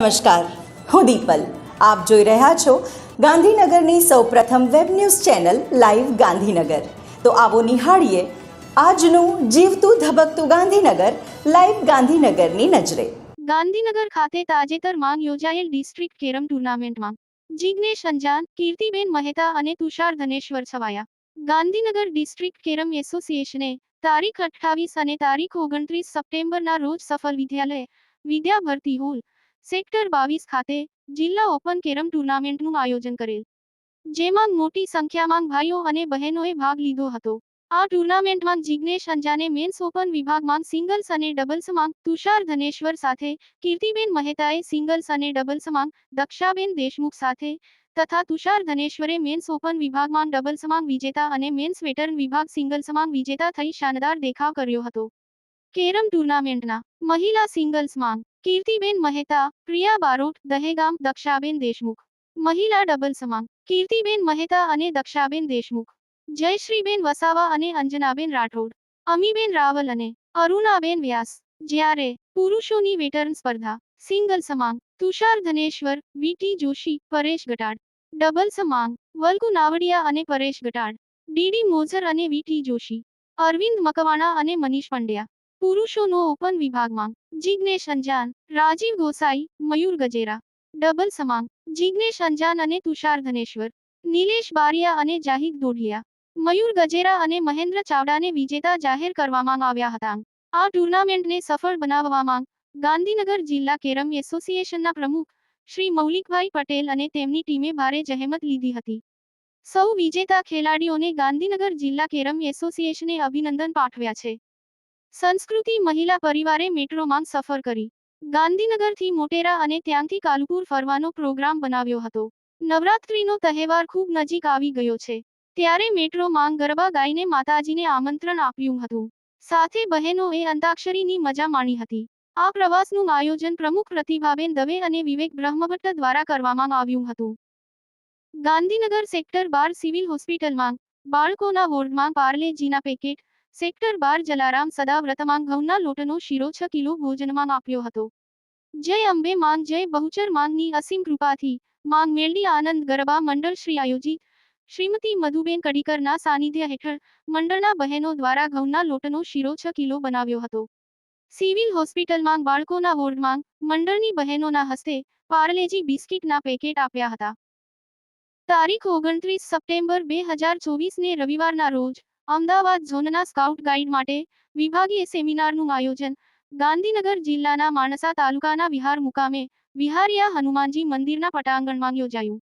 નમસ્કાર, હું દીપલ. આપ જોઈ રહ્યા છો ગાંધીનગરની સૌપ્રથમ web news channel live Gandhinagar. તો આવો નિહાળીએ આજનું જીવતું ધબકતું ગાંધીનગર લાઈવ ગાંધીનગરની નજરે. ગાંધીનગર ખાતે તાજેતરમાં યોજાયેલ ડિસ્ટ્રિક્ટ કેરમ ટુર્નામેન્ટમાં જિગ્નેશ અંજાન, કીર્તિબેન મહેતા અને તુષાર ધનેશ્વર છવાયા. ગાંધીનગર ડિસ્ટ્રિક્ટ કેરમ એસોસિએશને તારીખ 28 અને તારીખ 29 સપ્ટેમ્બરના રોજ સફળ વિદ્યાલય વિદ્યા ભરતી હોલ સેક્ટર 22 ખાતે જિલ્લા ઓપન કેરમ ટુર્નામેન્ટનું આયોજન કરેલ, જેમાં મોટી સંખ્યામાં ભાઈઓ અને બહેનોએ ભાગ લીધો હતો. આ ટુર્નામેન્ટમાં જિગ્નેશ અંજાને મેન્સ ઓપન વિભાગમાં સિંગલ્સ અને ડબલ્સમાં, તુષાર ધનેશ્વર સાથે કીર્તિબેન મહેતાએ સિંગલ્સ અને ડબલ્સમાં, દક્ષાબેન દેશમુખ સાથે તથા તુષાર ધનેશ્વરે મેન્સ ઓપન વિભાગમાં ડબલ્સમાં વિજેતા અને મેન્સ વેટરન વિભાગ સિંગલ્સમાં વિજેતા થઈ શાનદાર દેખાવ કર્યો હતો. કેરમ ટુર્નામેન્ટના મહિલા સિંગલ્સમાં કીર્તિબેન મહેતા, પ્રિયા બારોટ, દહેગામ, દક્ષાબેન દેશમુખ. મહિલા ડબલ્સમાં કીર્તિબેન મહેતા અને દક્ષાબેન દેશમુખ, જયશ્રીબેન વસાવા અને અંજનાબેન રાઠોડ, અમીબેન રાવલ અને અરુણાબેન વ્યાસ. જ્યારે પુરુષોની વેટરન સ્પર્ધા સિંગલ્સમાં તુષાર ધનેશ્વર, વીટી જોશી, પરેશ ગટાડ. ડબલ્સમાં વલ્કુ નાવડિયા અને પરેશ ગટાડ, ડીડી મોઝર અને વીટી જોશી, અરવિંદ મકવાણા અને મનીષ પંડ્યા. પુરુષોનો ઓપન વિભાગમાં જિગ્નેશ અંજાન, રાજીવ ગોસાઈ, મયુર ગજેરા. ડબલ્સમાં જિગ્નેશ અંજાન અને તુષાર ધનેશ્વર, નિલેશ બારિયા અને જાહિદ દોઢલિયા, મયુર ગજેરા અને મહેન્દ્ર ચાવડાને વિજેતા જાહેર કરવામાં આવ્યા હતા. આ ટુર્નામેન્ટને સફળ બનાવવામાં ગાંધીનગર જિલ્લા કેરમ એસોસિએશનના પ્રમુખ શ્રી મૌલિકભાઈ પટેલ અને તેમની ટીમે ભારે જહેમત લીધી હતી. સૌ વિજેતા ખેલાડીઓને ગાંધીનગર જિલ્લા કેરમ એસોસિએશને અભિનંદન પાઠવ્યા છે. સંસ્કૃતિ મહિલા પરિવારે મેટ્રોમાં સફર કરી ગાંધીનગરથી મોટેરા અને ત્યાંથી કાલુપુર ફરવાનો પ્રોગ્રામ બનાવ્યો હતો. નવરાત્રિનો તહેવાર ખૂબ નજીક આવી ગયો છે, ત્યારે મેટ્રોમાં ગરબા ગાઈને માતાજીને આમંત્રણ આપ્યું હતું. સાથે બહેનોએ અંતાક્ષરીની મજા માણી હતી. આ પ્રવાસનું આયોજન પ્રમુખ પ્રતિભાબેન દવે અને વિવેક બ્રહ્મભટ્ટ દ્વારા કરવામાં આવ્યું હતું. ગાંધીનગર સેક્ટર 12 સિવિલ હોસ્પિટલમાં બાળકોના વોર્ડમાં પાર્લેજીના પેકેટ, સેક્ટર 12 જલારામ સદાવ્રતમાં ઘઉંના લોટનો શીરો 6 કિલો ભોજનમાં આપ્યો હતો. જય અંબે માંગ, જય બહુચર માંગની અસીમ કૃપાથી માંગ મેળવી આનંદ ગરબા મંડળ શ્રી આયોજિત શ્રીમતી મધુબેન કડીકરના સાનિધ્ય હેઠળ મંડળના બહેનો દ્વારા ઘઉંના લોટનો શીરો 6 કિલો બનાવ્યો હતો. સિવિલ હોસ્પિટલમાં બાળકોના વોર્ડમાં મંડળની બહેનોના હસ્તે પાર્લેજી બિસ્કિટના પેકેટ આપ્યા હતા. તારીખ 29 સપ્ટેમ્બર 2024ને રવિવારના રોજ અમદાવાદ ઝોનના સ્કાઉટ ગાઈડ માટે વિભાગીય સેમિનારનું આયોજન ગાંધીનગર જિલ્લાના માણસા તાલુકાના વિહાર મુકામે વિહારિયા હનુમાનજી મંદિરના પટાંગણમાં યોજાયું.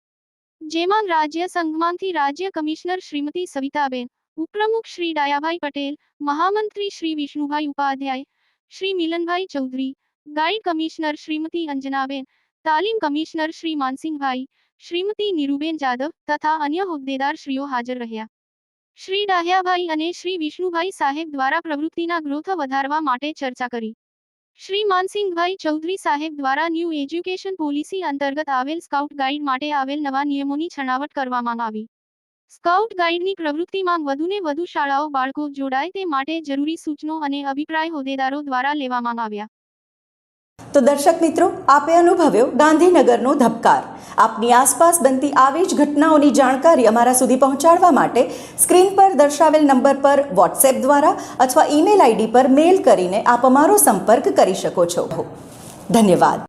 જેમાં રાજ્ય સંઘમાંથી રાજ્ય કમિશનર શ્રીમતી સવિતાબેન, ઉપપ્રમુખ શ્રી ડાયાભાઈ પટેલ, મહામંત્રી શ્રી વિષ્ણુભાઈ ઉપાધ્યાય, શ્રી મિલનભાઈ ચૌધરી, ગાઈડ કમિશનર શ્રીમતી અંજનાબેન, તાલીમ કમિશનર શ્રી માનસિંહભાઈ, શ્રીમતી નીરુબેન જાદવ તથા અન્ય હોદ્દેદારશ્રીઓ હાજર રહ્યા. શ્રી ડાહ્યાભાઈ અને શ્રી વિષ્ણુભાઈ સાહેબ દ્વારા પ્રવૃત્તિના ગ્રોથ વધારવા માટે ચર્ચા કરી. શ્રી માનસિંહભાઈ ચૌધરી સાહેબ દ્વારા ન્યૂ એજ્યુકેશન પોલિસી અંતર્ગત આવેલ સ્કાઉટ ગાઈડ માટે આવેલ નવા નિયમોની છણાવટ કરવામાં આવી. સ્કાઉટ ગાઈડની પ્રવૃત્તિમાં વધુને વધુ શાળાઓ બાળકો જોડાય તે માટે જરૂરી સૂચનો અને અભિપ્રાય હોદ્દેદારો દ્વારા લેવામાં આવ્યા. તો દર્શક મિત્રો, આપે અનુભવ્યો ગાંધીનગરનો ધબકાર. આપની આસપાસ બનતી આવી જ ઘટનાઓની જાણકારી અમારા સુધી પહોંચાડવા માટે સ્ક્રીન પર દર્શાવેલ નંબર પર વોટ્સએપ દ્વારા અથવા ઈમેલ આઈડી પર મેલ કરીને આપ અમારો સંપર્ક કરી શકો છો. ધન્યવાદ.